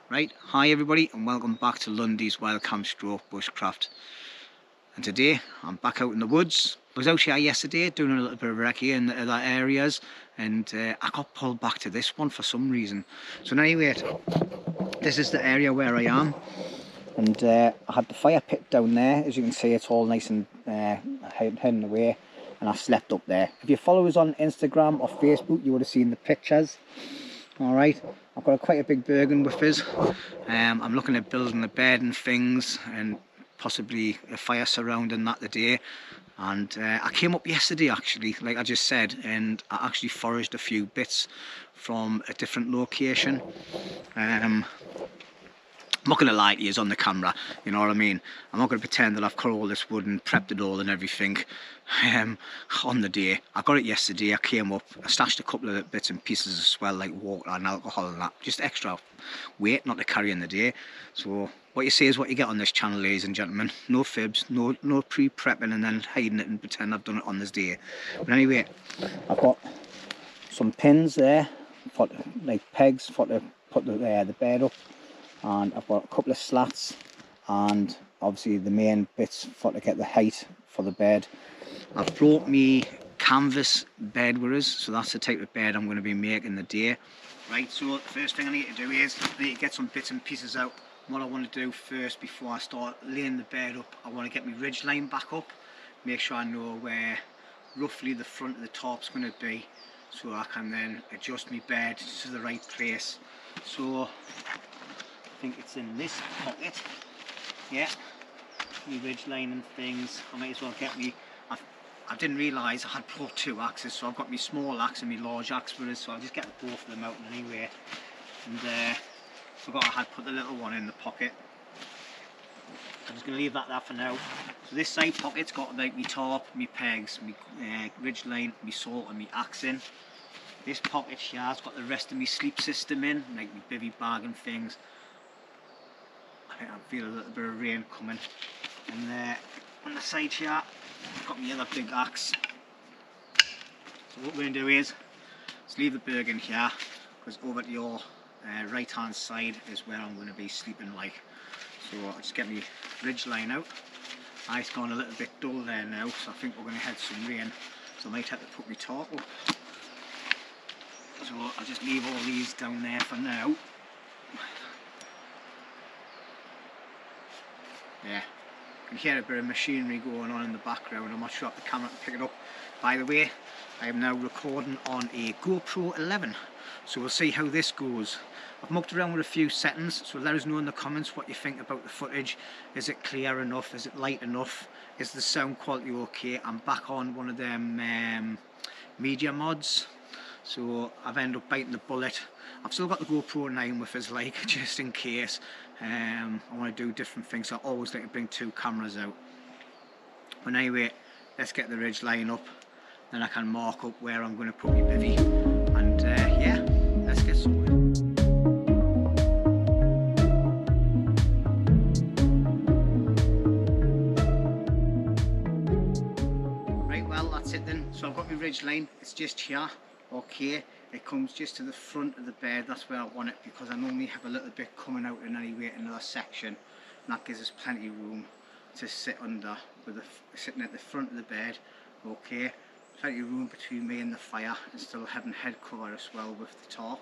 Right, hi everybody and welcome back to Lundy's Wild Camp Stroke Bushcraft. And today I'm back out in the woods. I was out here yesterday doing a little bit of recce in the other areas, and I got pulled back to this one for some reason. So anyway, this is the area where I am, and I had the fire pit down there. As you can see, it's all nice and heading away, and I slept up there. If you follow us on Instagram or Facebook, you would have seen the pictures. Alright, I've got quite a big Bergen with us. I'm looking at building a bed and things, and possibly a fire surrounding that today. And I came up yesterday actually, like I just said, and I actually foraged a few bits from a different location. I'm not going to lie to you on the camera, you know what I mean? I'm not going to pretend that I've cut all this wood and prepped it all and everything on the day. I got it yesterday, I came up, I stashed a couple of bits and pieces as well, like water and alcohol and that. Just extra weight not to carry in the day. So what you see is what you get on this channel, ladies and gentlemen. No fibs, no pre-prepping and then hiding it and pretend I've done it on this day. But anyway, I've got some pins there, for like pegs for to put the bed up. And I've got a couple of slats and obviously the main bits for to get the height for the bed. I've brought me canvas bed with us, so that's the type of bed I'm going to be making the day. Right, so the first thing I need to do is I need to get some bits and pieces out. What I want to do first before I start laying the bed up, I want to get my ridge line back up, make sure I know where roughly the front of the tarp's going to be, so I can then adjust my bed to the right place. So I think it's in this pocket, yeah, my ridge line and things. I might as well get me, I didn't realise I had brought two axes, so I've got my small axe and my large axe with us, so I'll just get both of them out anyway. And forgot I had put the little one in the pocket. I'm just going to leave that there for now. So this side pocket's got like my tarp, my pegs, my ridge line, my salt and my axe in. This pocket here has got the rest of my sleep system in, like my bivvy bag and things. I think I feel a little bit of rain coming. And on the side here, I've got my other big axe. So what we're going to do is, let's leave the Bergen here, because over to your right hand side is where I'm going to be sleeping like. So I'll just get my ridge line out. It's gone a little bit dull there now, so I think we're going to head some rain. So I might have to put my tarp up. So I'll just leave all these down there for now. Yeah, you can hear a bit of machinery going on in the background. I'm not sure if the camera can pick it up. By the way, I am now recording on a GoPro 11, so we'll see how this goes. I've mucked around with a few settings, so let us know in the comments what you think about the footage. Is it clear enough? Is it light enough? Is the sound quality okay? I'm back on one of them media mods, so I've ended up biting the bullet. I've still got the GoPro 9 with us, like, just in case. I want to do different things, so I always like to bring two cameras out. But anyway, let's get the ridge line up, then I can mark up where I'm going to put my bivvy. And yeah, let's get started. Right, well that's it then. So I've got my ridge line, it's just here, okay. It comes just to the front of the bed, that's where I want it, because I normally have a little bit coming out in anyway in another section, and that gives us plenty of room to sit under, with sitting at the front of the bed, okay. Plenty of room between me and the fire, and still having head cover as well with the tarp.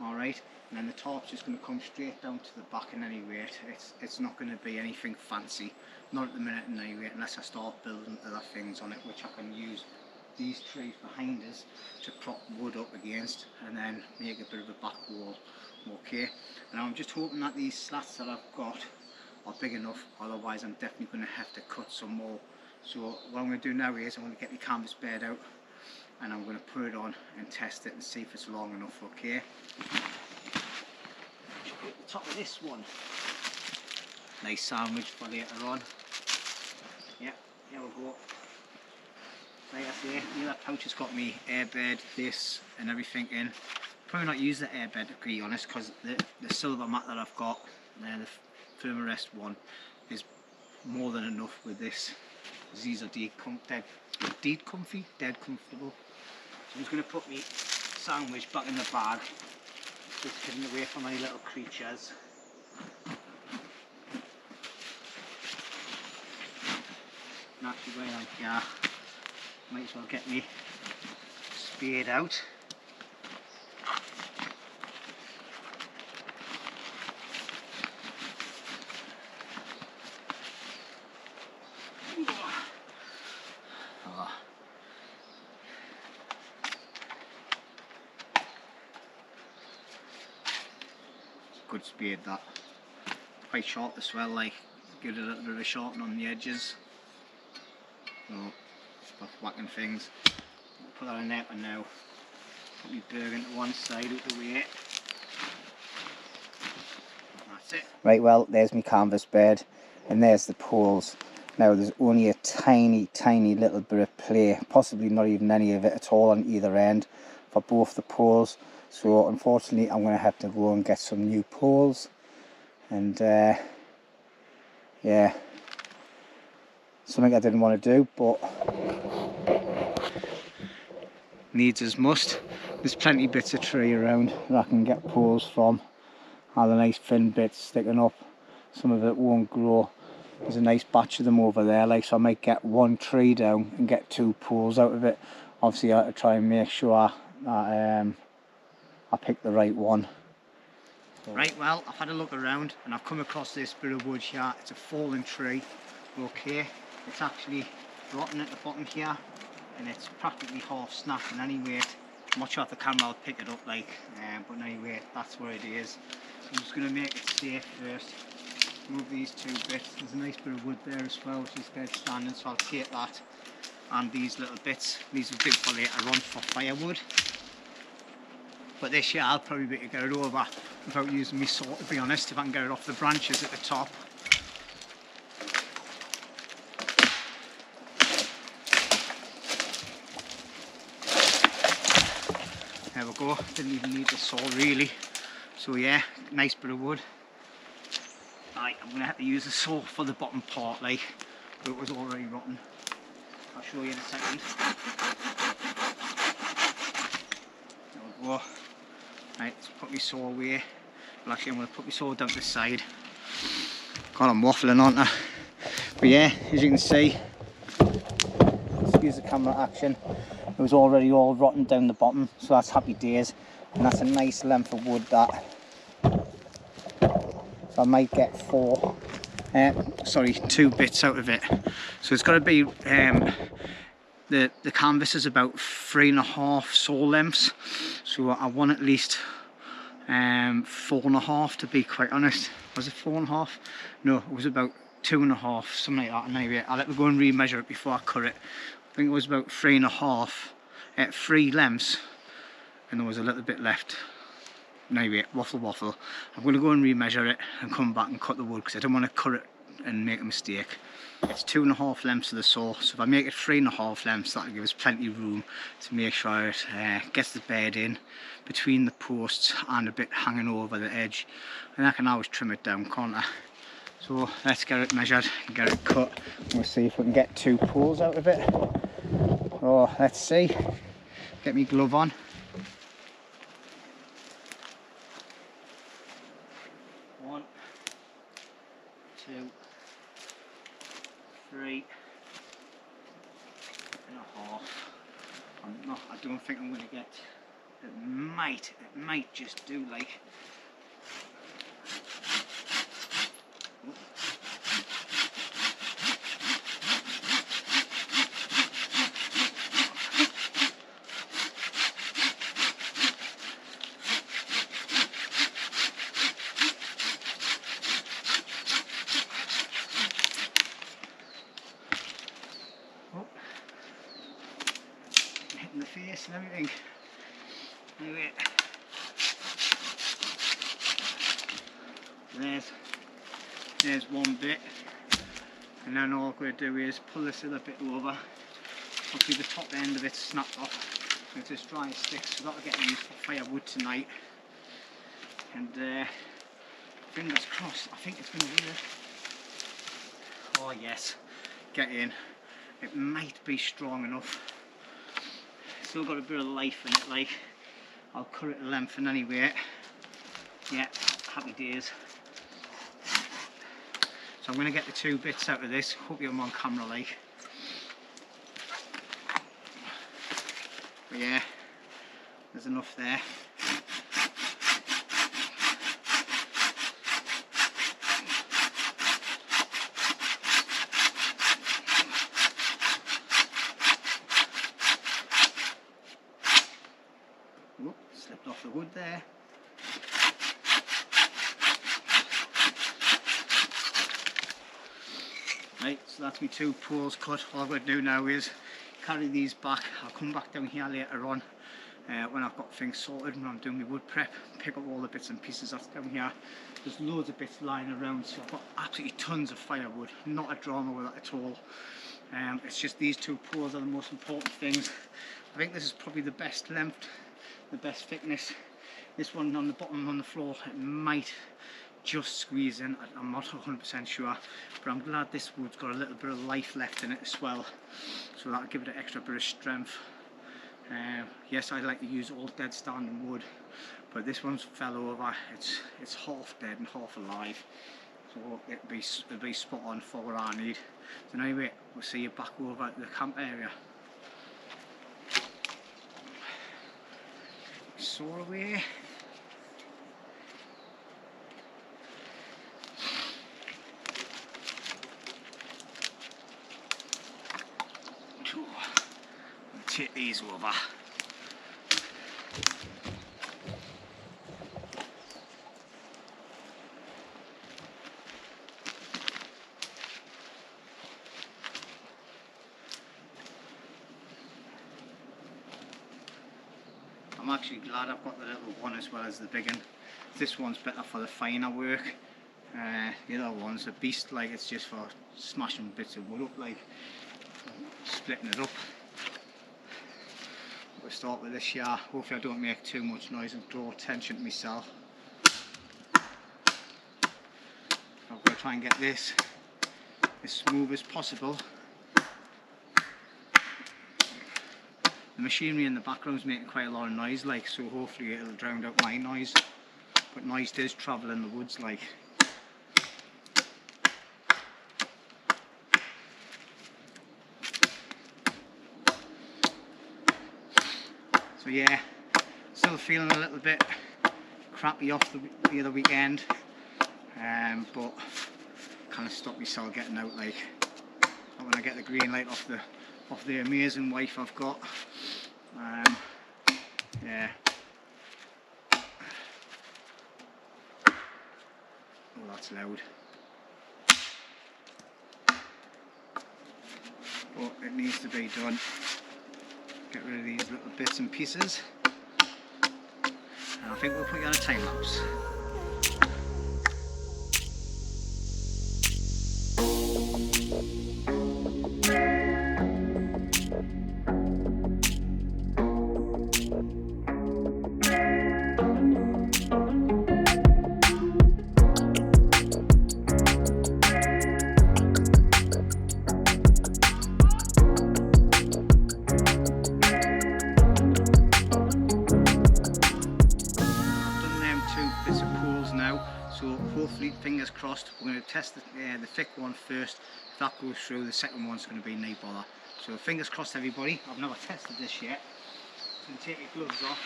Alright, and then the tarp's just going to come straight down to the back in any rate. It's not going to be anything fancy, not at the minute in any rate, unless I start building other things on it, which I can use these trees behind us to prop wood up against and then make a bit of a back wall, okay. And I'm just hoping that these slats that I've got are big enough, otherwise I'm definitely going to have to cut some more. So what I'm going to do now is I'm going to get the canvas bed out and I'm going to put it on and test it and see if it's long enough, okay. At the top of this one, nice sandwich for later on. Yeah, here we go. Like I say, the other pouch has got me airbed, this and everything in. Probably not use the airbed to be honest, because the silver mat that I've got, the Thermarest one, is more than enough with this. These are dead comfortable. So I'm just going to put my sandwich back in the bag Just hidden away from any little creatures. And actually going out here, might as well get me spade out. Oh. Good spade that. Quite short as well, like give it a little bit of a shorten on the edges. So stop whacking things. Put that in there for now. Put my burgen to one side out the way. That's it. Right, well, there's my canvas bed and there's the poles. Now there's only a tiny little bit of play, possibly not even any of it at all on either end for both the poles. So unfortunately I'm going to have to go and get some new poles. And yeah, something I didn't want to do, but needs as must. There's plenty of bits of tree around that I can get poles from. All the nice thin bits sticking up. Some of it won't grow. There's a nice batch of them over there, like, so I might get one tree down and get 2 poles out of it. Obviously I have to try and make sure that I pick the right one. Right, well, I've had a look around and I've come across this bit of wood here. It's a fallen tree. Okay, it's actually rotten at the bottom here and it's practically half snapped in any weight. I'm not sure if the camera will pick it up, like, but anyway, that's where it is. So I'm just going to make it safe first. Move these 2 bits. There's a nice bit of wood there as well, which is dead standing, so I'll take that. And these little bits, these will do for later on for firewood. But this year I'll probably be able to get it over without using my saw, to be honest, if I can get it off the branches at the top. There we go, didn't even need the saw really. So yeah, nice bit of wood. Right, I'm going to have to use the saw for the bottom part, like, but it was already rotten. I'll show you in a second. There we go. Right, let's put my saw away. Well, actually, I'm going to put my saw down to the side. God, I'm waffling, aren't I? But yeah, as you can see, excuse the camera action, it was already all rotten down the bottom, so that's happy days. And that's a nice length of wood, that. So I might get 2 bits out of it. So it's got to be, the canvas is about 3.5 saw lengths. So I want at least 4.5, to be quite honest. Was it 4.5? No, it was about 2.5, something like that. And anyway, I'll have to go and remeasure it before I cut it. I think it was about 3.5 at 3 lengths, and there was a little bit left. Anyway, waffle. I'm going to go and remeasure it and come back and cut the wood because I don't want to cut it and make a mistake. It's 2.5 lengths of the saw, so if I make it 3.5 lengths, that'll give us plenty of room to make sure it gets the bed in between the posts and a bit hanging over the edge. And I can always trim it down, can't I? So let's get it measured and get it cut. We'll see if we can get 2 poles out of it. Oh, let's see. Get me glove on. One, 2, 3.5. I don't think I'm going to get. It might just do, like. Hitting the face and everything. Anyway, there's one bit, and then all I'm going to do is pull this other bit over. Obviously the top end of it's snapped off, so it's just dry sticks, so that'll get used for firewood tonight. And fingers crossed, I think it's going to work. Oh yes, get in. It might be strong enough. Still got a bit of life in it, like. I'll cut it a length in anyway. yeah, happy days. So I'm going to get the 2 bits out of this. Hope you're on camera like. But yeah, there's enough there. Whoop, slipped off the wood there. Right, so that's my 2 poles cut. All I've got to do now is carry these back. I'll come back down here later on when I've got things sorted, when I'm doing my wood prep, pick up all the bits and pieces that's down here. There's loads of bits lying around, so I've got absolutely tons of firewood. Not a drama with that at all. It's just these 2 poles are the most important things. I think this is probably the best length, the best thickness. This one on the bottom on the floor, it might just squeeze in. I'm not 100% sure, but I'm glad this wood's got a little bit of life left in it as well, so that'll give it an extra bit of strength. Yes, I like to use all dead standing wood, but this one's fell over. It's half dead and half alive, so it'll be spot on for what I need. So anyway, we'll see you back over at the camp area. Saw away. Take these over. I'm actually glad I've got the little one as well as the big one. This one's better for the finer work. The other one's a beast, like it's just for smashing bits of wood up, like splitting it up. We'll start with this here. Hopefully I don't make too much noise and draw attention to myself. I've got to try and get this as smooth as possible. The machinery in the background is making quite a lot of noise, like, so hopefully it'll drown out my noise. But noise does travel in the woods, like. So yeah, still feeling a little bit crappy off the other weekend, but kind of stopped myself getting out, like, when I get the green light off the amazing wife I've got. Yeah. Oh, that's loud. But it needs to be done. Get rid of these little bits and pieces, and I think we'll put you on a time lapse. So hopefully, fingers crossed, we're going to test the thick one first. If that goes through, the second one's going to be no bother. So fingers crossed, everybody. I've never tested this yet. So you take your gloves off,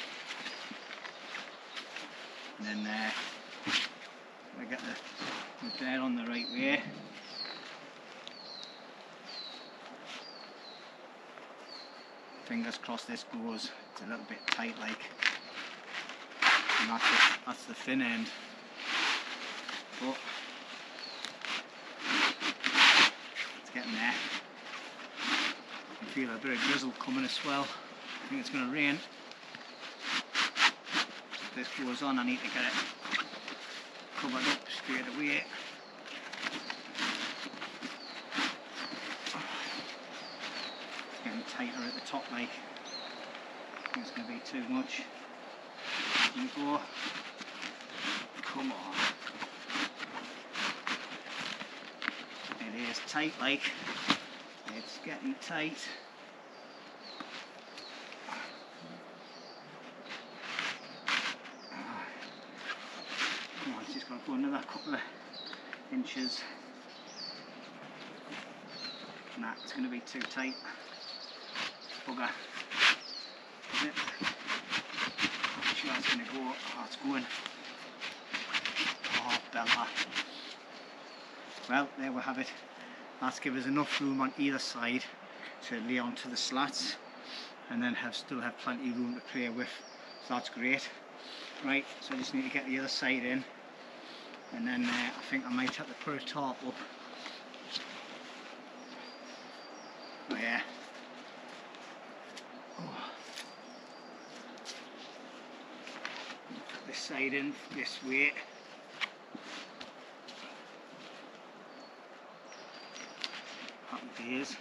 and then I get the bed on the right way. Fingers crossed this goes. It's a little bit tight, like, and that's the thin end. But it's getting there. I can feel a bit of drizzle coming as well. I think it's going to rain. If this goes on, I need to get it covered up straight away. It's getting tighter at the top, like. I think it's going to be too much. There you go. Come on. It is tight, like. It's getting tight. go another couple of inches. Nah, it's going to be too tight. Bugger. Is it? I'm sure it's going to go. Oh, it's going. Oh, bella. Well, there we have it. That's give us enough room on either side to lay onto the slats, and then still have plenty of room to play with. So that's great. Right, so I just need to get the other side in, and then I think I might have to put a tarp up. Oh yeah. Oh. Put this side in this way. Happy days.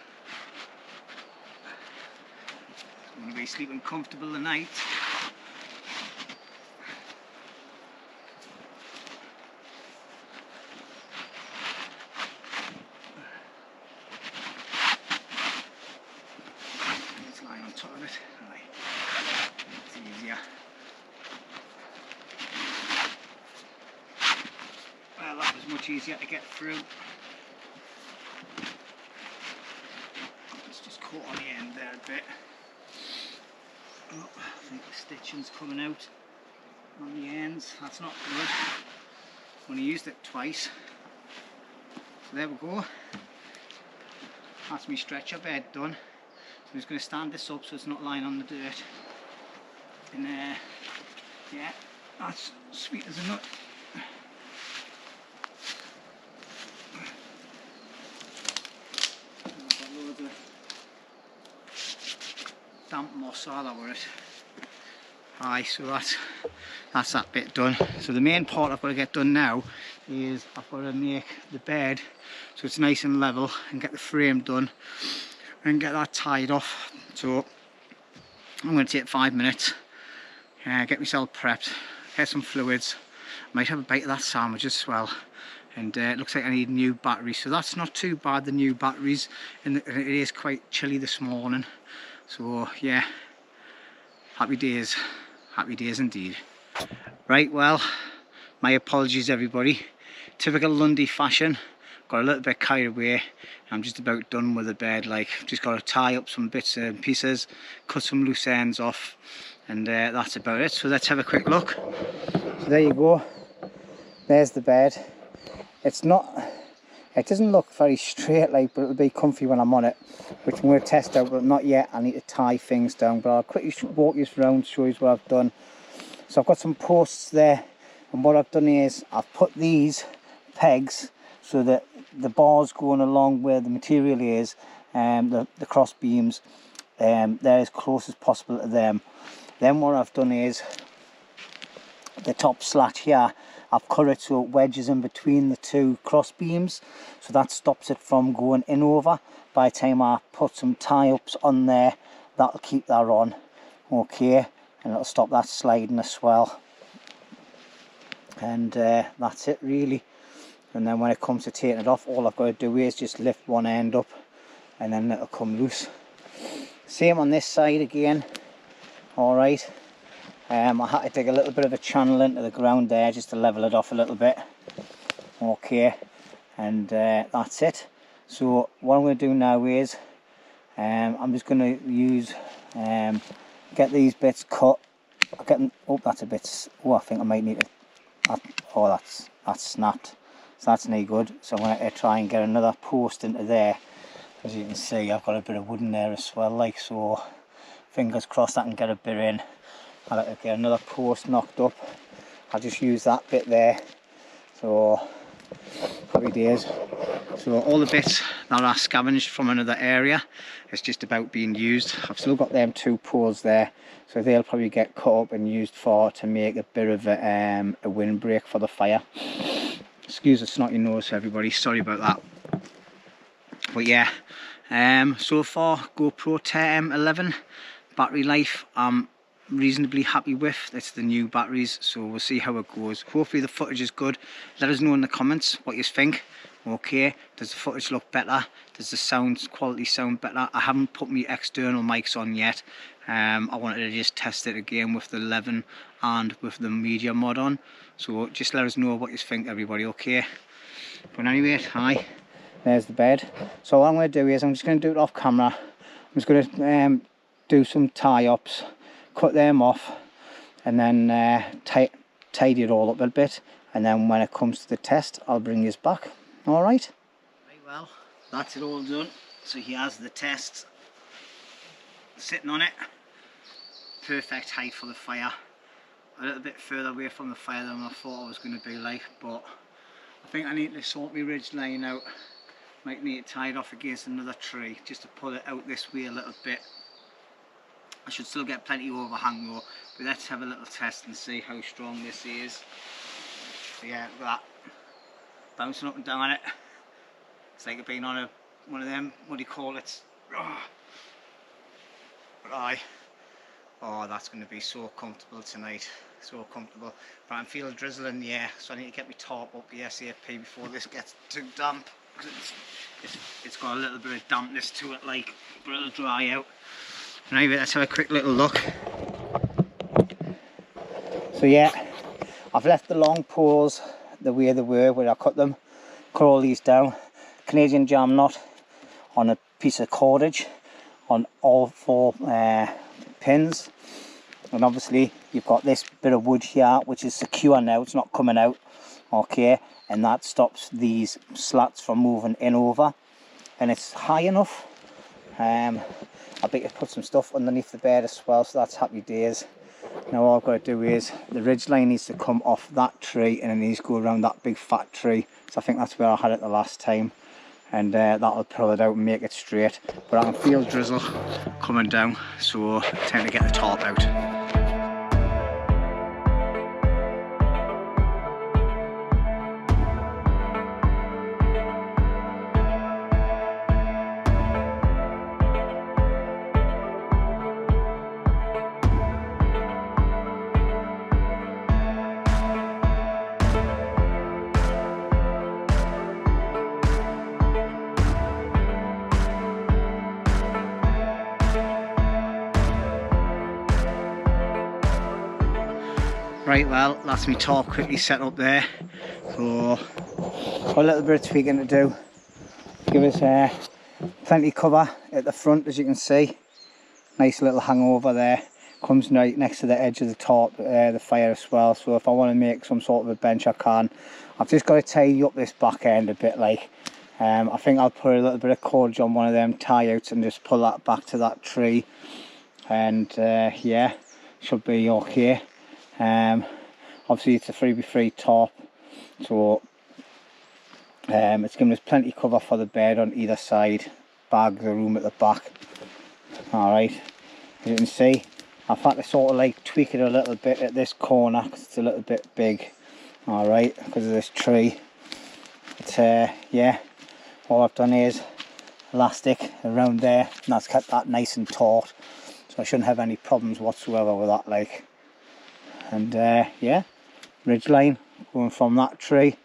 I'm going to be sleeping comfortable tonight. It's lying on top of it. Right. It's easier. Well, that was much easier to get through. It's just caught on the end there a bit. Oh, I think the stitching's coming out on the ends. That's not good. Only used it twice. So there we go. That's my stretcher bed done. So I'm just going to stand this up so it's not lying on the dirt. And yeah, that's sweet as a nut. I've got loads of damp moss all over it. Aye, so that's that bit done. So the main part I've got to get done now is I've got to make the bed so it's nice and level, and get the frame done and get that tied off. So I'm going to take 5 minutes, get myself prepped, get some fluids, might have a bite of that sandwich as well, and it looks like I need new batteries, so that's not too bad, the new batteries, and it is quite chilly this morning. So yeah, happy days indeed. Right, well, my apologies everybody. Typical Lundy fashion, got a little bit carried away. I'm just about done with the bed, like just got to tie up some bits and pieces, cut some loose ends off, and that's about it. So let's have a quick look. So there you go, there's the bed. It doesn't look very straight, like, but it'll be comfy when I'm on it, which I'm going to test out, but not yet. I need to tie things down, but I'll quickly walk you around, show you what I've done. So I've got some posts there, and what I've done is I've put these pegs so that the bars going along where the material is, the cross beams, they're as close as possible to them. Then what I've done is the top slat here, I've cut it so it wedges in between the two cross beams, so that stops it from going in over. By the time I put some tie-ups on there, that'll keep that on, okay, and it'll stop that sliding as well. And that's it really. And then when it comes to taking it off, all I've got to do is just lift one end up and then it'll come loose. Same on this side again. Alright, I had to dig a little bit of a channel into the ground there just to level it off a little bit. Okay, and that's it. So what I'm going to do now is I'm just going to use get these bits cut. Oh, that's a bit. Oh, I think I might need to. Oh, that's snapped. So that's no good. So I'm going to try and get another post into there. As you can see, I've got a bit of wood in there as well, like so. Fingers crossed I can get a bit in. I'll have to get another post knocked up. I'll just use that bit there. So happy days. So all the bits that are scavenged from another area, it's just about being used. I've still got them two poles there, so they'll probably get cut up and used to make a bit of a windbreak for the fire. Excuse the snotty nose everybody, sorry about that. But yeah, so far GoPro 11 battery life I'm reasonably happy with. It's the new batteries, so we'll see how it goes. Hopefully the footage is good. Let us know in the comments what you think. Okay, does the footage look better? Does the sound quality sound better? I haven't put my external mics on yet. I wanted to just test it again with the 11 and with the media mod on. So just let us know what you think, everybody, okay? But anyway, hi, there's the bed. So what I'm going to do is I'm just going to do it off camera. I'm just going to do some tie-ups, cut them off, and then tidy it all up a bit. And then when it comes to the test, I'll bring you back. All right. Right, well, that's it all done. So he has the test sitting on it. Perfect height for the fire. A little bit further away from the fire than I thought I was going to be like, but I think I need to sort my ridge line out. Might need it tied off against another tree just to pull it out this way a little bit. I should still get plenty of overhang though, but let's have a little test and see how strong this is. So yeah, look at that. Bouncing up and down on it. It's like being on one of them, what do you call it? Oh, that's going to be so comfortable tonight. So comfortable. But I'm feeling drizzle in the air, so I need to get my tarp up ASAP before this gets too damp. It's got a little bit of dampness to it, like, but it'll dry out. Anyway, let's have a quick little look. So yeah, I've left the long poles the way they were where I cut them. Cut all these down. Canadian jam knot on a piece of cordage on all 4 pins. And obviously you've got this bit of wood here which is secure now, it's not coming out. Okay, and that stops these slats from moving in over. And it's high enough. I bet you put some stuff underneath the bed as well, so that's happy days. Now all I've got to do is, the ridge line needs to come off that tree and it needs to go around that big fat tree. So I think that's where I had it the last time. And that'll pull it out and make it straight. But I can feel drizzle coming down, so time to get the tarp out. Right, well, that's my tarp quickly set up there. So, got a little bit of tweaking to do. Give us plenty of cover at the front, as you can see. Nice little hangover there. Comes right next to the edge of the tarp, the fire as well. So if I want to make some sort of a bench, I can. I've just got to tidy up this back end a bit, like. I think I'll put a little bit of cordage on one of them tie-outs and just pull that back to that tree. And yeah, should be okay. Obviously it's a 3x3 tarp, so it's giving us plenty of cover for the bed on either side. Bags of room at the back. Alright, as you can see, I've had to sort of like tweak it a little bit at this corner because it's a little bit big. Alright, because of this tree. But yeah, all I've done is elastic around there, and that's kept that nice and taut, so I shouldn't have any problems whatsoever with that, like. And yeah, ridge line going from that tree,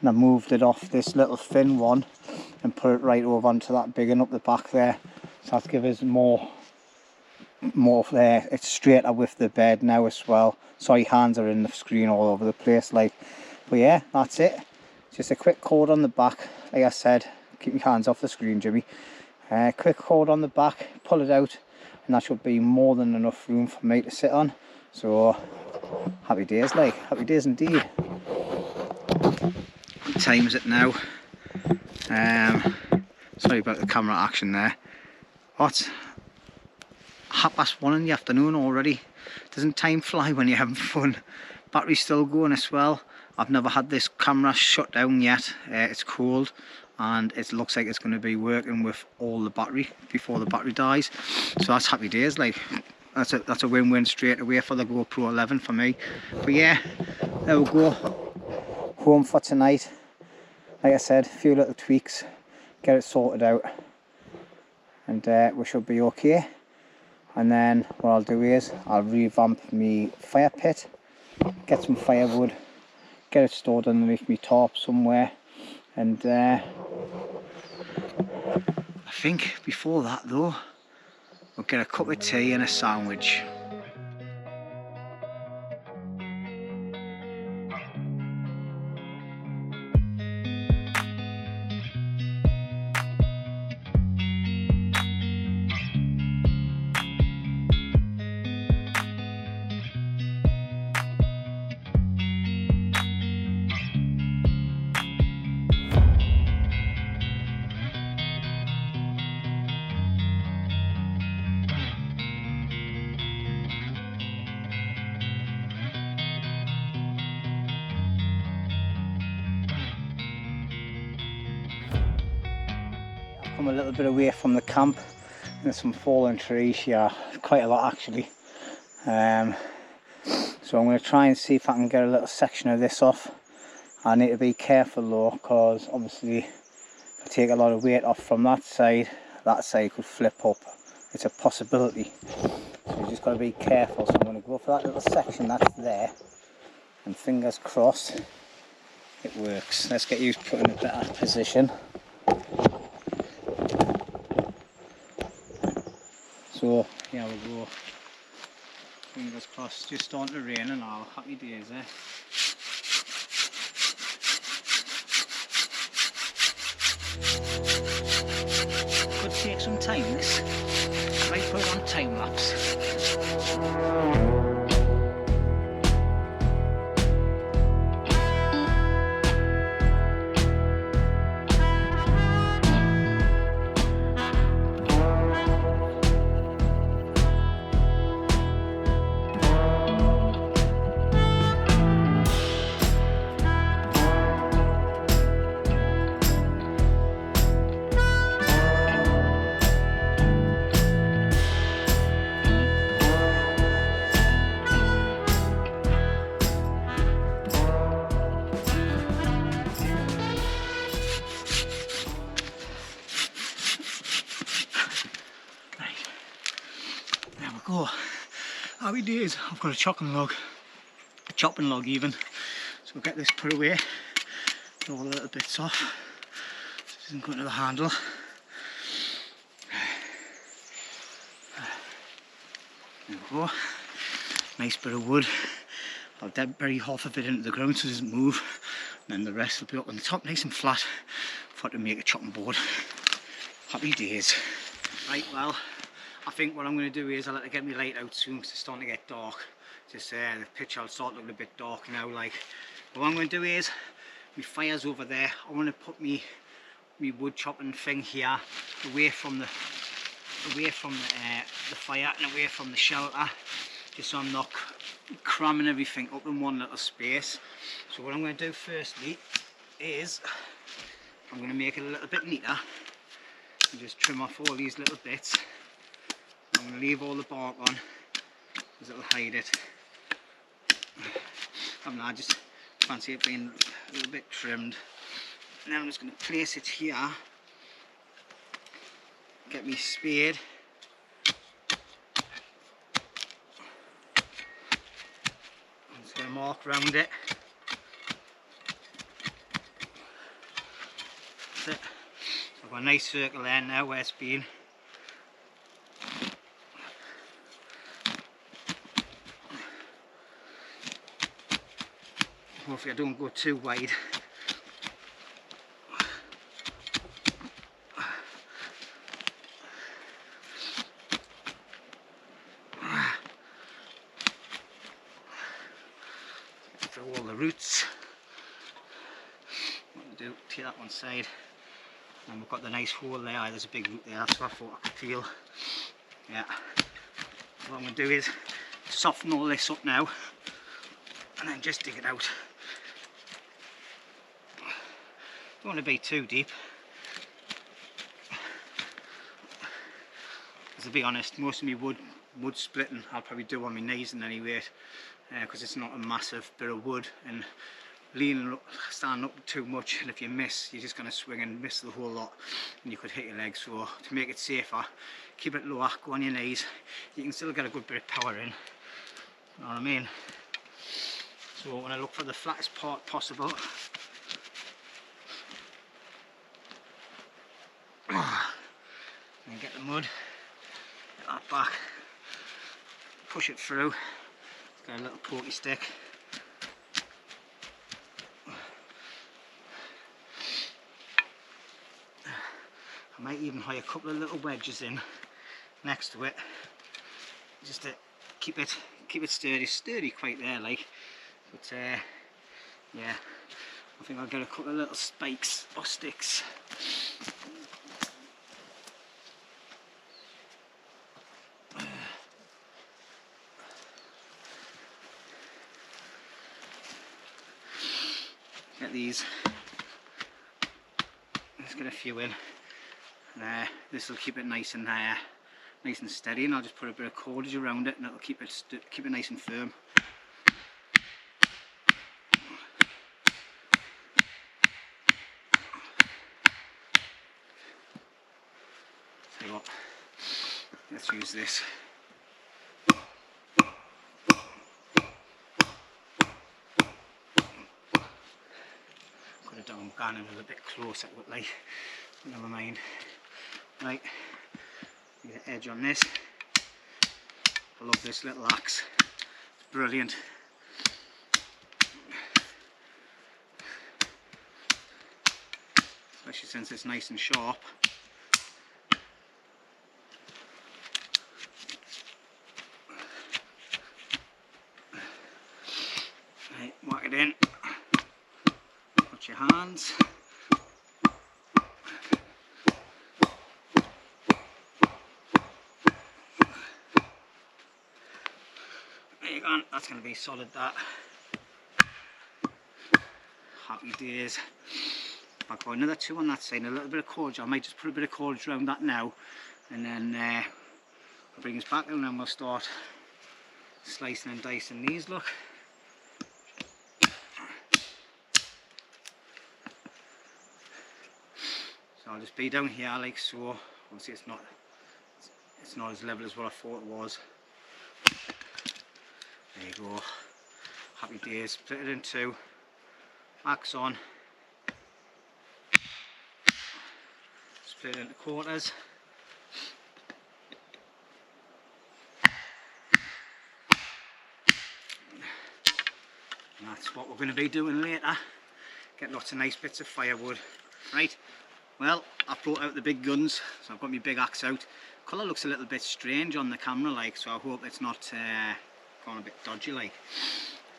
and I moved it off this little thin one and put it right over onto that big one up the back there. So that gives us more there. It's straighter with the bed now as well. Sorry, hands are in the screen all over the place, like. But yeah, that's it. Just a quick cord on the back. Like I said, keep your hands off the screen, Jimmy. Quick cord on the back, pull it out, and that should be more than enough room for me to sit on. So happy days, like, happy days indeed. What time is it now? Sorry about the camera action there. What? 1:30 in the afternoon already. Doesn't time fly when you're having fun? Battery's still going as well. I've never had this camera shut down yet. It's cold and it looks like it's going to be working with all the battery before the battery dies. So that's happy days, like. That's a win-win straight away for the GoPro 11 for me. But yeah, there we go. Home for tonight. Like I said, a few little tweaks, get it sorted out, and we should be okay. And then what I'll do is I'll revamp my fire pit, get some firewood, get it stored underneath my tarp somewhere, And I think before that though, we'll get a cup of tea and a sandwich. I've come a little bit away from the camp. There's some fallen trees here, quite a lot actually. So I'm going to try and see if I can get a little section of this off. I need to be careful though, because obviously if I take a lot of weight off from that side could flip up. It's a possibility. So you just got to be careful. So I'm going to go for that little section that's there, and fingers crossed it works. Let's get you put in a better position. So here we go. Fingers crossed. Just starting to rain and all. Happy days, eh? Could take some time this. I might put it on time lapse. Go. Happy days. I've got a chopping log even. So we'll get this put away. Get all the little bits off. This isn't going to the handle. There we go. Nice bit of wood. I'll bury half of it into the ground so it doesn't move. And then the rest will be up on the top, nice and flat, for to make a chopping board. Happy days. Right, well, I think what I'm going to do is I'll have to get my light out soon because it's starting to get dark. Just the picture will start looking a bit dark now. Like, but what I'm going to do is, my fire's over there. I want to put me wood chopping thing here, away from the fire and away from the shelter, just so I'm not cramming everything up in one little space. So what I'm going to do firstly is I'm going to make it a little bit neater and just trim off all these little bits. I'm going to leave all the bark on because it'll hide it. I just fancy it being a little bit trimmed. And then I'm just going to place it here, get me spade, I'm just going to mark around it. That's it. I've got a nice circle there now where it's been. Hopefully I don't go too wide. Through all the roots. What to do, take that one side. And we've got the nice hole there. There's a big root there, that's what I thought I could feel. Yeah. What I'm going to do is soften all this up now and then just dig it out. Don't want to be too deep. Because to be honest, most of my wood splitting I'll probably do on my knees in any weight, because it's not a massive bit of wood, and leaning up, standing up too much, and if you miss, you're just going to swing and miss the whole lot and you could hit your legs. So to make it safer, keep it lower, go on your knees. You can still get a good bit of power in, you know what I mean? So I want to look for the flattest part possible. of mud. Get that back. Push it through. Got a little pokey stick. I might even hide a couple of little wedges in next to it, just to keep it sturdy quite there, like. But yeah, I think I'll get a couple of little spikes or sticks. Get these. Let's get a few in. This will keep it nice and steady, and I'll just put a bit of cordage around it, and it'll keep it nice and firm. Tell you what, let's use this. Could have done gone in a bit closer, but like, never mind. Right, get an edge on this. I love this little axe, it's brilliant. Especially since it's nice and sharp. Right, whack it in. Watch your hands. That's going to be solid, that. Happy days. I've got another two on that side and a little bit of cordage. I might just put a bit of cordage around that now, and then I'll bring this back and then we'll start slicing and dicing these, look. So I'll just be down here like so. Obviously it's not as level as what I thought it was. There you go. Happy days. Split it in two. Axe on. Split it into quarters. And that's what we're going to be doing later. Get lots of nice bits of firewood. Right. Well, I've brought out the big guns, so I've got my big axe out. Colour looks a little bit strange on the camera, like, so I hope it's not gone a bit dodgy, like.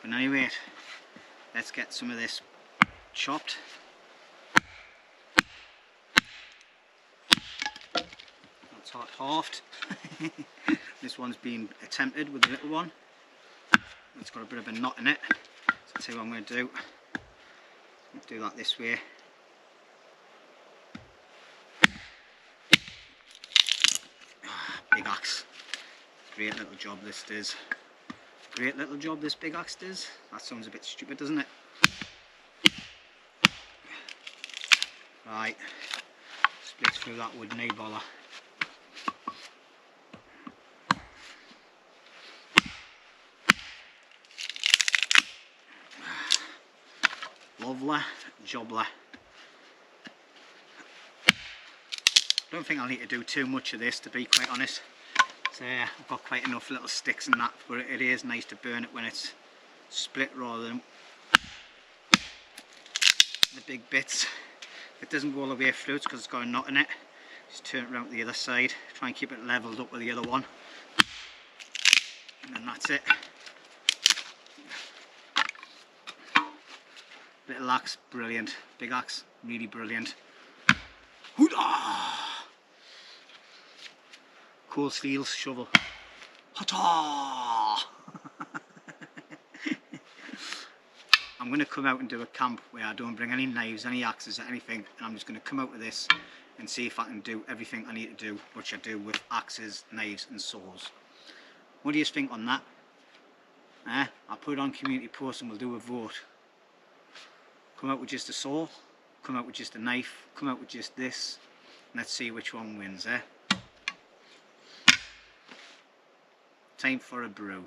But anyway, let's get some of this chopped. That's halved. This one's been attempted with a little one. It's got a bit of a knot in it. So I'll tell you what I'm going to do. I'll do that this way. Big axe. Great little job this does. Great little job this big axe does. That sounds a bit stupid, doesn't it? Right. Split through that wood, no bother. Lovely jobly. Don't think I'll need to do too much of this, to be quite honest. So I've got quite enough little sticks and that, but it is nice to burn it when it's split rather than the big bits. If it doesn't go all the way through, it's because it's got a knot in it. Just turn it around to the other side, try and keep it levelled up with the other one, and then that's it. Little axe, brilliant. Big axe, really brilliant. Hoo-dah! Cool Steel's shovel. Hata! I'm going to come out and do a camp where I don't bring any knives, any axes or anything, and I'm just going to come out with this and see if I can do everything I need to do, which I do with axes, knives and saws. What do you think on that? I'll put it on community post and we'll do a vote. Come out with just a saw, come out with just a knife, come out with just this, and let's see which one wins, Time for a brew.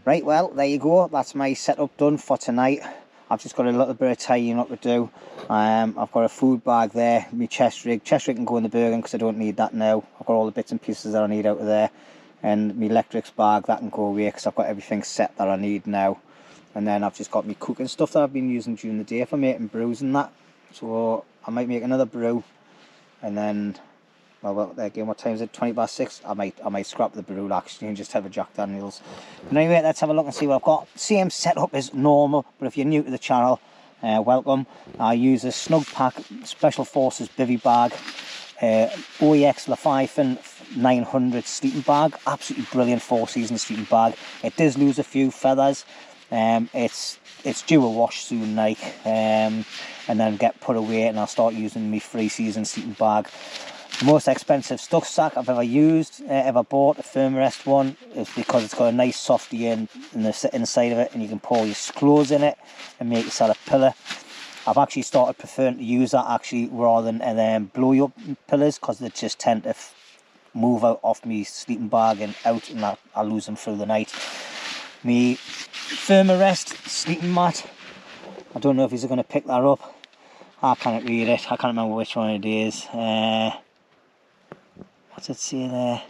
Right, well, there you go. That's my setup done for tonight. I've just got a little bit of tidying up to do. I've got a food bag there, my chest rig. Chest rig can go in the Bergen because I don't need that now. I've got all the bits and pieces that I need out of there. And my electrics bag, that can go away because I've got everything set that I need now. And then I've just got my cooking stuff that I've been using during the day for making brews and that. So I might make another brew, and then, well again, what time is it? 6:20. I might scrap the brew actually and just have a Jack Daniels. But anyway, let's have a look and see what I've got. Same setup as normal, but if you're new to the channel, welcome. I use a Snug Pack Special Forces bivvy bag, OEX Leviathan 900 sleeping bag. Absolutely brilliant 4-season sleeping bag. It does lose a few feathers. It's due a wash soon, like, and then get put away, and I'll start using my 3-season sleeping bag. The most expensive stuck sack I've ever used, ever bought, a Thermarest one, is because it's got a nice softy in the inside of it, and you can pour your clothes in it and make yourself a pillow. I've actually started preferring to use that actually rather than blow up pillows, because they just tend to move out off me sleeping bag and out, and I lose them through the night. Me Thermarest sleeping mat, I don't know if he's going to pick that up. I can't read it, I can't remember which one it is. What's it say there?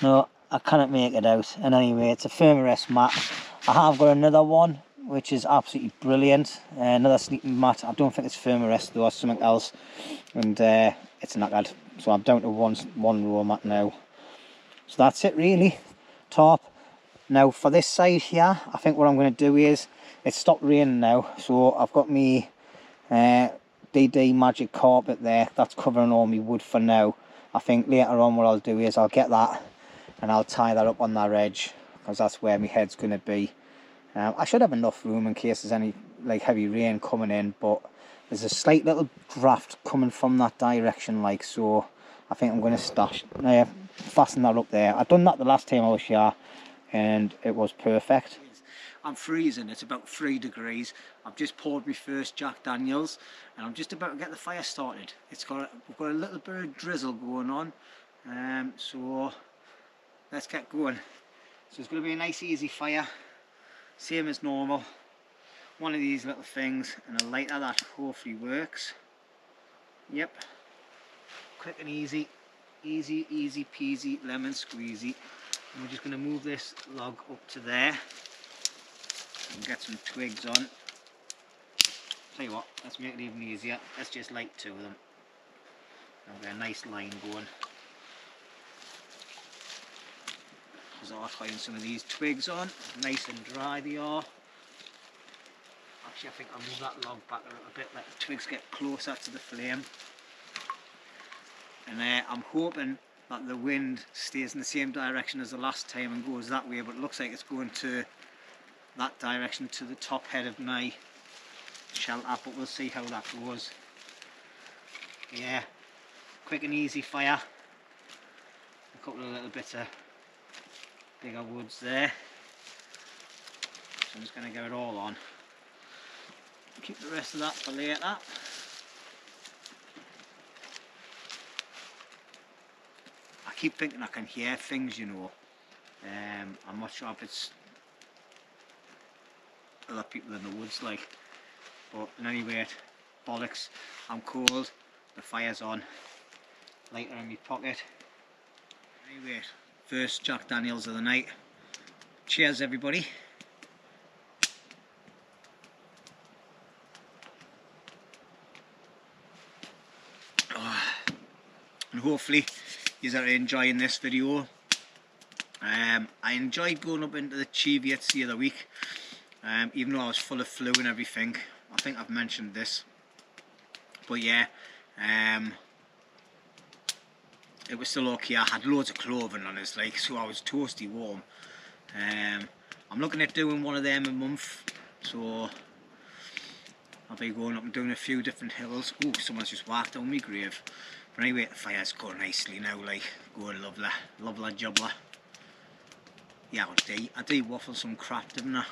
No, I cannot make it out. And anyway, it's a Thermarest mat. I have got another one which is absolutely brilliant, another sleeping mat. I don't think it's Thermarest though, or something else, and it's knackered, so I'm down to one row mat now. So that's it really. Tarp. Now for this side here, I think what I'm going to do is, it's stopped raining now, so I've got me DD Magic carpet there, that's covering all my wood for now. I think later on what I'll do is I'll get that and I'll tie that up on that edge, because that's where my head's going to be. I should have enough room in case there's any like heavy rain coming in, but there's a slight little draft coming from that direction, like, so I think I'm going to fasten that up there. I've done that the last time I was here and it was perfect. I'm freezing, it's about 3 degrees. I've just poured my first Jack Daniels and I'm just about to get the fire started. We've got a little bit of drizzle going on, so let's get going. So it's going to be a nice easy fire, same as normal. One of these little things and a lighter that hopefully works. Yep, quick and easy, easy peasy lemon squeezy. And we're just going to move this log up to there and get some twigs on. Tell you what, let's make it even easier. Let's just light 2 of them. And get a nice line going. Because I'll find some of these twigs on. Nice and dry they are. Actually, I think I'll move that log back a little bit, let the twigs get closer to the flame. And I'm hoping that the wind stays in the same direction as the last time and goes that way, but it looks like it's going to that direction, to the top head of my shelter, but we'll see how that goes. Yeah, quick and easy fire. A couple of little bits of bigger woods there. So I'm just going to get it all on. Keep the rest of that for later. I keep thinking I can hear things, you know. I'm not sure if it's other people in the woods, like. But in any rate, bollocks. I'm cold. The fire's on. Lighter in my pocket. Anyway, first Jack Daniels of the night. Cheers, everybody. And hopefully you are enjoying this video. I enjoyed going up into the Cheviots the other week, even though I was full of flu and everything. I think I've mentioned this, but yeah, it was still okay. I had loads of clothing on us, like, so I was toasty warm. I'm looking at doing one of them a month, so I'll be going up and doing a few different hills. Oh, someone's just walked down my grave. But anyway, the fire's going nicely now, like, going lovely, lovely jubbly. Yeah, I do waffle some crap, didn't I?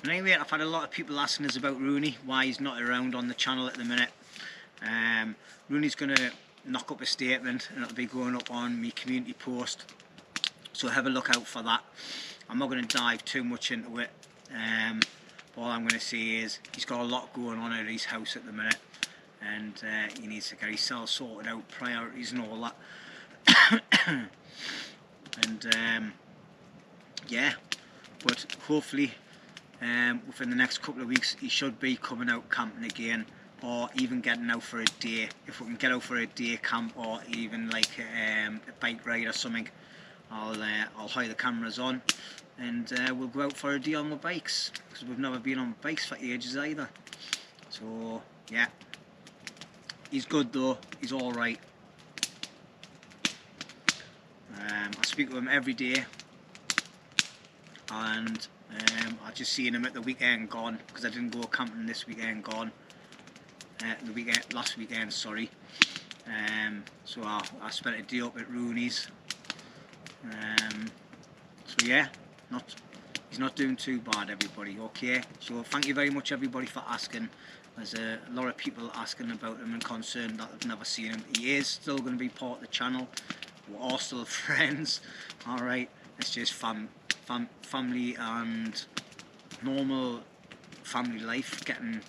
But anyway, I've had a lot of people asking us about Rooney, why he's not around on the channel at the minute. Rooney's going to knock up a statement and it'll be going up on my community post. so have a look out for that. I'm not going to dive too much into it. All I'm going to say is he's got a lot going on at his house at the minute, and he needs to get himself sorted out, priorities and all that. And yeah, but hopefully within the next couple of weeks he should be coming out camping again, or even getting out for a day. If we can get out for a day camp, or even like a bike ride or something, I'll hire the cameras on, and we'll go out for a day on the bikes, because we've never been on bikes for ages either. So yeah, he's good though, he's alright. I speak to him every day, and I just seen him at the weekend gone, because I didn't go camping this weekend gone. Last weekend, sorry. So I spent a day up at Rooney's. So yeah, he's not doing too bad, everybody. Okay, so thank you very much everybody for asking. There's a lot of people asking about him and concerned that I've never seen him. He is still going to be part of the channel. We're all still friends. Alright, it's just family and normal family life getting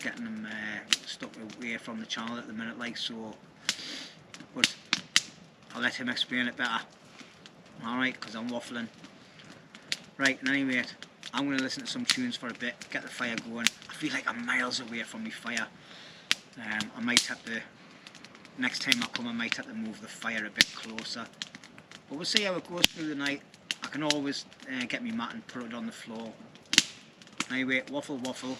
him stuck away from the channel at the minute, like so. But I'll let him explain it better. Alright, because I'm waffling. Right, and anyway, I'm going to listen to some tunes for a bit, get the fire going. I feel like I'm miles away from my fire. I might have to, next time I come, I might have to move the fire a bit closer. But we'll see how it goes through the night. I can always get me mat and put it on the floor. Anyway, waffle waffle.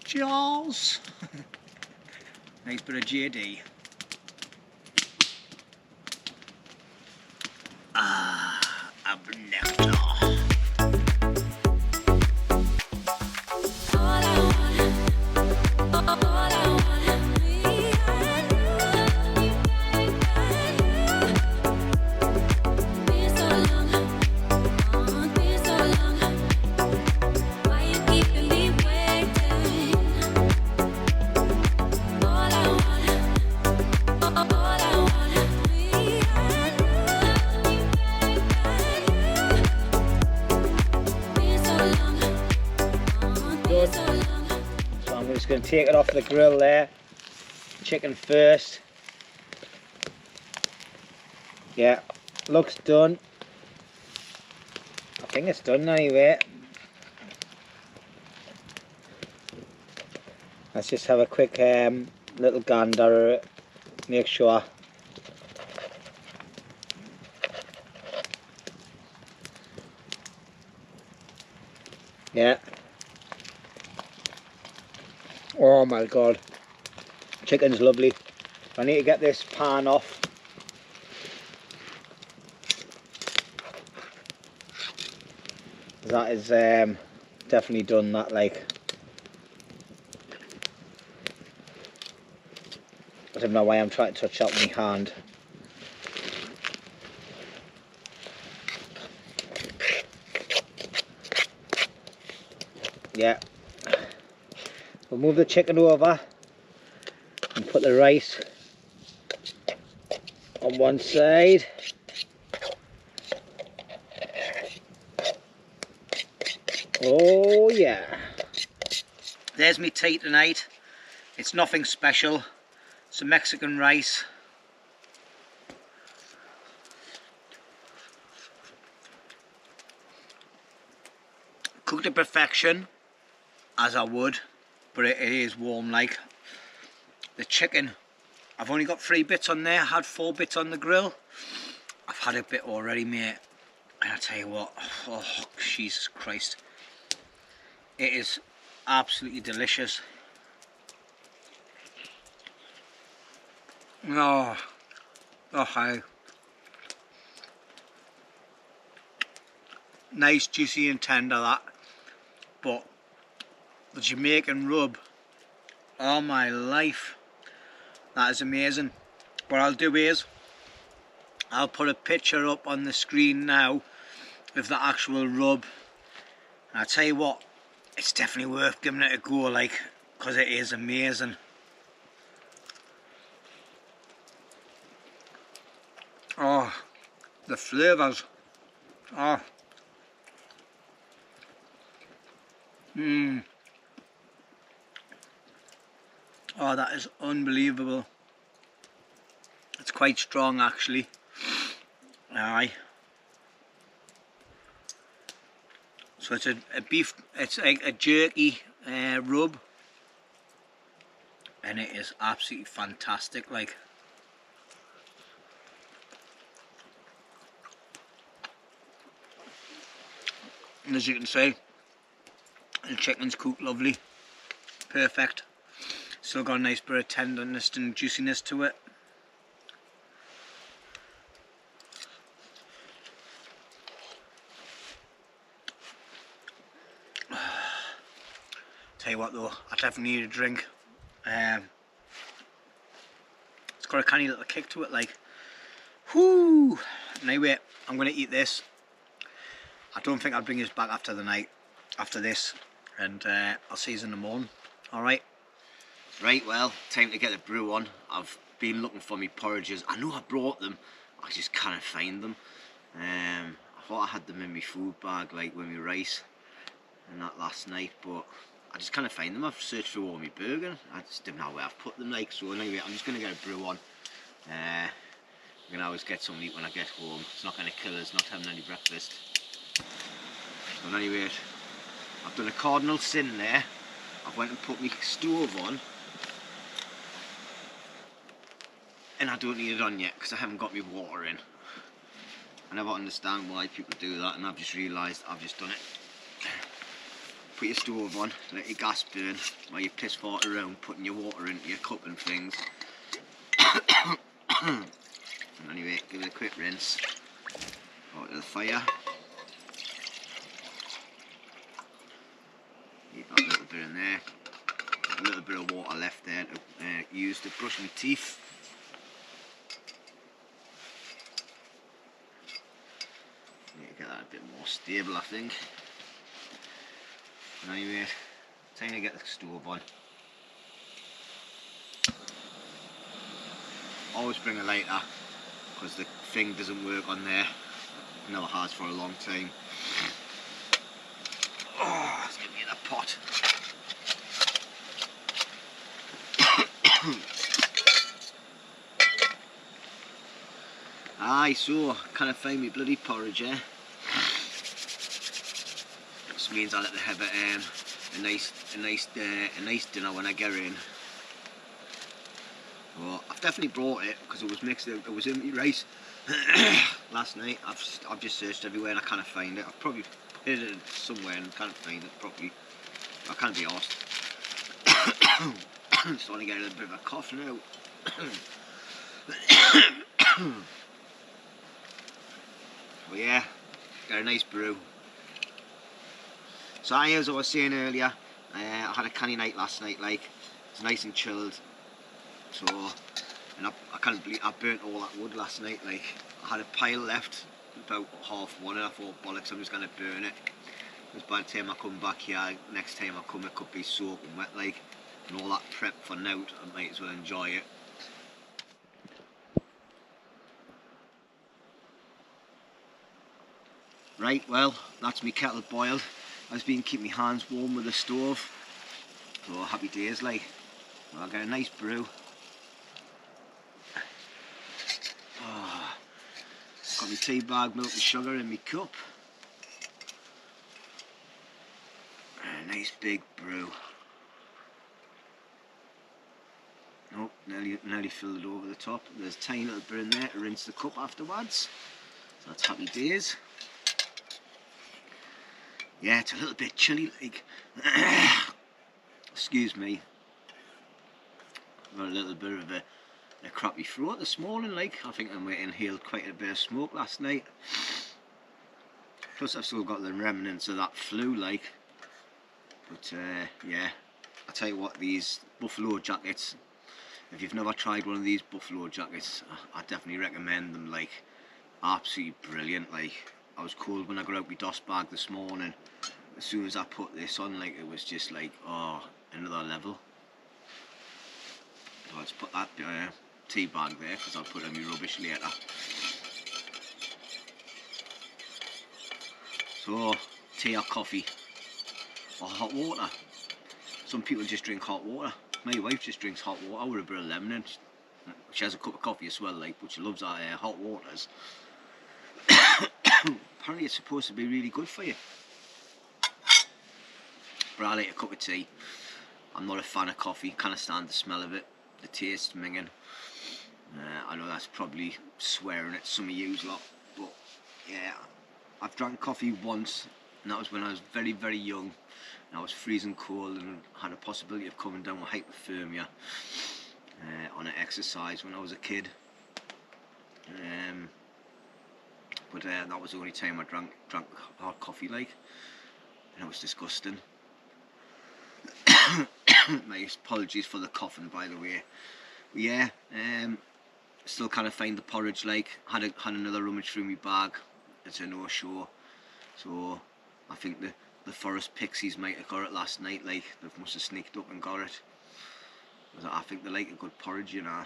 Cheers! Nice bit of JD. Ab nectar. So I'm just going to take it off the grill there. Chicken first. Yeah, looks done. I think it's done anyway. Let's just have a quick little gander at it. Make sure. Yeah. Oh my god. Chicken's lovely. I need to get this pan off. That is definitely done that, like. I don't know why I'm trying to touch that with my hand. Yeah. We'll move the chicken over and put the rice on one side. Oh yeah. There's me tea tonight. It's nothing special. Some Mexican rice. Cooked to perfection, as I would, but it is warm like. The chicken, I've only got 3 bits on there, I had 4 bits on the grill. I've had a bit already, mate, and I tell you what, oh Jesus Christ, it is absolutely delicious. Oh hi. Nice, juicy and tender that. But the Jamaican rub, oh my life, that is amazing. What I'll do is, I'll put a picture up on the screen now of the actual rub. And I tell you what, it's definitely worth giving it a go, like, because it is amazing. Oh, flavours. Oh. Oh, that is unbelievable. It's quite strong actually. Aye. So it's a beef, it's like a jerky rub, and it is absolutely fantastic, like. And as you can see, the chicken's cooked lovely, perfect. Still got a nice bit of tenderness and juiciness to it. Tell you what though, I definitely need a drink. It's got a canny little kick to it, like. Whoo! Anyway, I'm going to eat this. I don't think I'll bring this back after the night, after this, and I'll see you in the morning. Alright? Right, well, time to get the brew on. I've been looking for me porridges. I know I brought them, I just can't find them. I thought I had them in my food bag, like with my rice and that last night, but I just can't find them. I've searched through all my burger, I just didn't know where I've put them, like. So anyway, I'm just going to get a brew on. I'm going to always get something to eat when I get home. It's not going to kill us, not having any breakfast. So anyway, I've done a cardinal sin there. I went and put my stove on, and I don't need it on yet because I haven't got my water in. I never understand why people do that, and I've just realised I've just done it. Put your stove on, let your gas burn while you piss fart around putting your water into your cup and things. And anyway, give it a quick rinse. Go to the fire. Keep that little bit in there. A little bit of water left there to use to brush my teeth. Need to get that a bit more stable, I think. And anyway, time to get the stove on. Always bring a lighter because the thing doesn't work on there. It never has for a long time. Oh, let's get me in a pot. Aye, so can I find me bloody porridge, eh? This means I'll have to have a nice dinner when I get in. Well, I've definitely brought it because it was mixed. It was in my rice last night. I've just searched everywhere and I can't find it. I've probably hid it somewhere and can't find it properly. I can't be arsed. I'm starting to get a little bit of a cough now. Well, yeah, got a nice brew. So as I was saying earlier, I had a canny night last night. Like, it was nice and chilled. So, and I can't believe I burnt all that wood last night. Like, I had a pile left about 1:30, and I thought, bollocks, I'm just gonna burn it. Because by the time I come back here, next time I come, it could be soaking wet, like, and all that prep for now. I might as well enjoy it. Right, well, that's me kettle boiled. I've been keeping my hands warm with the stove. So happy days, like. Well, I'll get a nice brew. Oh, got my tea bag, milk and sugar in my cup. And a nice big brew. Oh, nearly filled it over the top. There's a tiny little bit in there to rinse the cup afterwards. So that's happy days. Yeah, it's a little bit chilly, like. Excuse me. I've got a little bit of a crappy throat this morning, like. I think I might inhaled quite a bit of smoke last night. Plus I've still got the remnants of that flu, like. But yeah, I tell you what, these buffalo jackets, if you've never tried one of these buffalo jackets, I definitely recommend them, like. Absolutely brilliant, like. I was cold when I got out my DOS bag this morning. As soon as I put this on, like, it was just like, oh, another level. So let's put that tea bag there because I'll put in my rubbish later. So, tea or coffee or hot water. Some people just drink hot water. My wife just drinks hot water with a bit of lemon in it. She has a cup of coffee as well, like, but she loves our hot waters. Apparently it's supposed to be really good for you. But I like a cup of tea. I'm not a fan of coffee, can't stand the smell of it. The taste minging. I know that's probably swearing at some of you lot, but yeah, I've drank coffee once, and that was when I was very, very young, and I was freezing cold and had a possibility of coming down with hypothermia on an exercise when I was a kid. But that was the only time I drank hot coffee, like, and it was disgusting. My apologies for the coughing, by the way. But yeah, still kind of find the porridge, like, had another rummage through my bag. It's a no-show. So I think the forest pixies might have got it last night, like, they must have sneaked up and got it. I think they like a good porridge, you know.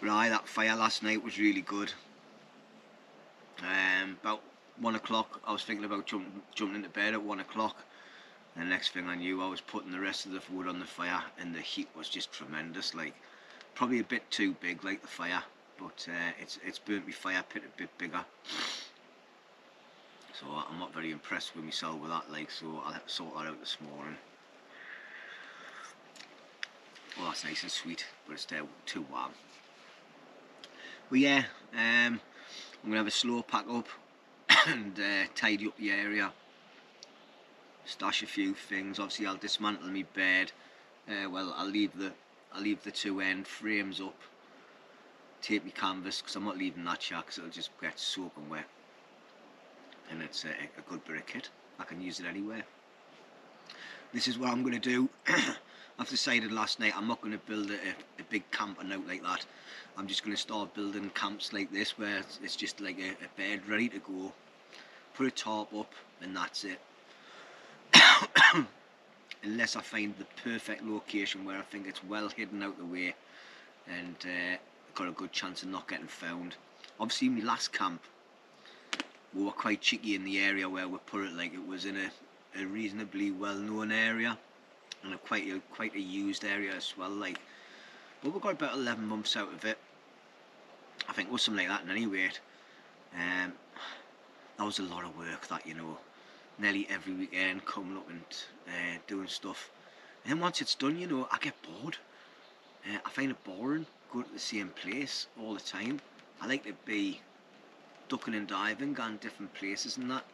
But aye, that fire last night was really good. About 1 o'clock, I was thinking about jumping into bed at 1 o'clock. And the next thing I knew, I was putting the rest of the wood on the fire, and the heat was just tremendous. Like, probably a bit too big, like the fire, but it's burnt my fire pit a bit bigger. So I'm not very impressed with myself with that, like. So I'll have to sort that out this morning. Well, that's nice and sweet, but it's too warm. But yeah, I'm gonna have a slow pack up and tidy up the area. Stash a few things. Obviously, I'll dismantle my bed. Well, I'll leave the two end frames up. Take my canvas, because I'm not leaving that yet, because it'll just get soaking wet. And it's a good bit of kit. I can use it anywhere. This is what I'm going to do. I've decided last night I'm not going to build a big camper out like that. I'm just going to start building camps like this, where it's just like a bed ready to go. Put a tarp up, and that's it. Unless I find the perfect location where I think it's well hidden out the way and got a good chance of not getting found. Obviously, my last camp, we were quite cheeky in the area where we put it. Like, it was in a reasonably well-known area and quite a used area as well. Like, but we got about 11 months out of it. I think it was something like that. And anyway, that was a lot of work. That, you know. Nearly every weekend coming up and doing stuff, and then once it's done, you know, I get bored. I find it boring going to the same place all the time. I like to be ducking and diving, going different places and that.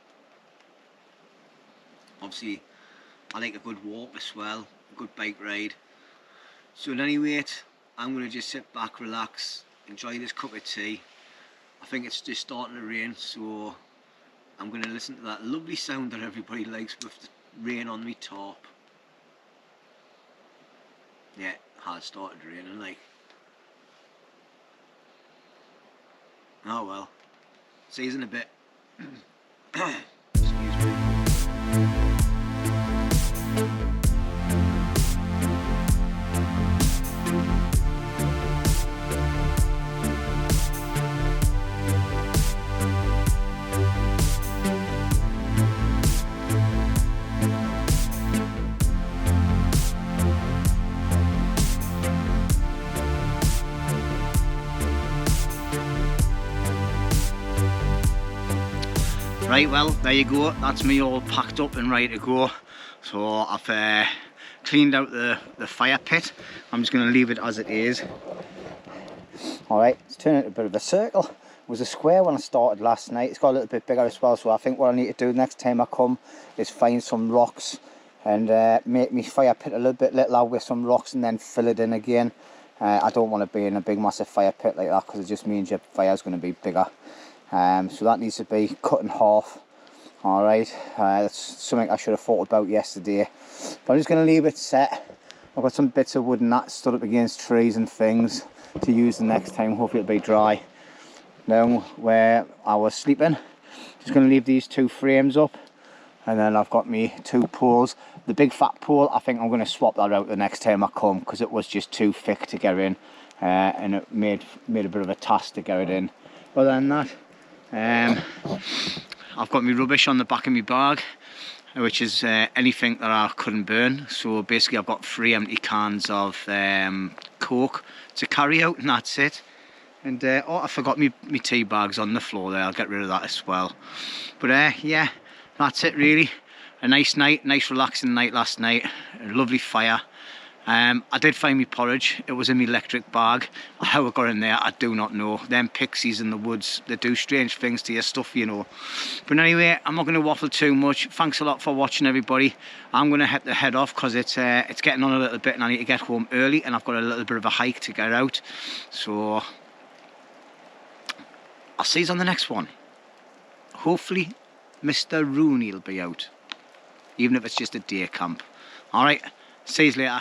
Obviously, I like a good walk as well, a good bike ride. So at any rate, I'm going to just sit back, relax, enjoy this cup of tea. I think it's just starting to rain, so I'm going to listen to that lovely sound that everybody likes with the rain on me tarp. Yeah, it has started raining, like. Oh well. See you in a bit. Excuse me. Right, well, there you go. That's me all packed up and ready to go. So I've cleaned out the fire pit. I'm just going to leave it as it is. Alright, it's turned into a bit of a circle. It was a square when I started last night. It's got a little bit bigger as well, so I think what I need to do next time I come is find some rocks and make my fire pit a little bit littler with some rocks and then fill it in again. I don't want to be in a big massive fire pit like that, because it just means your fire's going to be bigger. So that needs to be cut in half. Alright, that's something I should have thought about yesterday, but I'm just going to leave it set. I've got some bits of wood and that stood up against trees and things to use the next time. Hopefully it'll be dry. Now, where I was sleeping, just going to leave these two frames up, and then I've got me two poles. The big fat pole, I think I'm going to swap that out the next time I come, because it was just too thick to get in, and it made a bit of a task to get it in. Other than that, I've got my rubbish on the back of my bag, which is anything that I couldn't burn. So basically I've got 3 empty cans of Coke to carry out, and that's it. And oh, I forgot my tea bags on the floor there. I'll get rid of that as well. But yeah, that's it really. A nice night, nice relaxing night last night. A lovely fire. I did find my porridge. It was in my electric bag. How it got in there, I do not know. Them pixies in the woods, they do strange things to your stuff, you know. But anyway, I'm not going to waffle too much. Thanks a lot for watching, everybody. I'm going to head off because it's getting on a little bit and I need to get home early, and I've got a little bit of a hike to get out. So I'll see you on the next one. Hopefully Mr. Rooney will be out, even if it's just a day camp. Alright, see you later.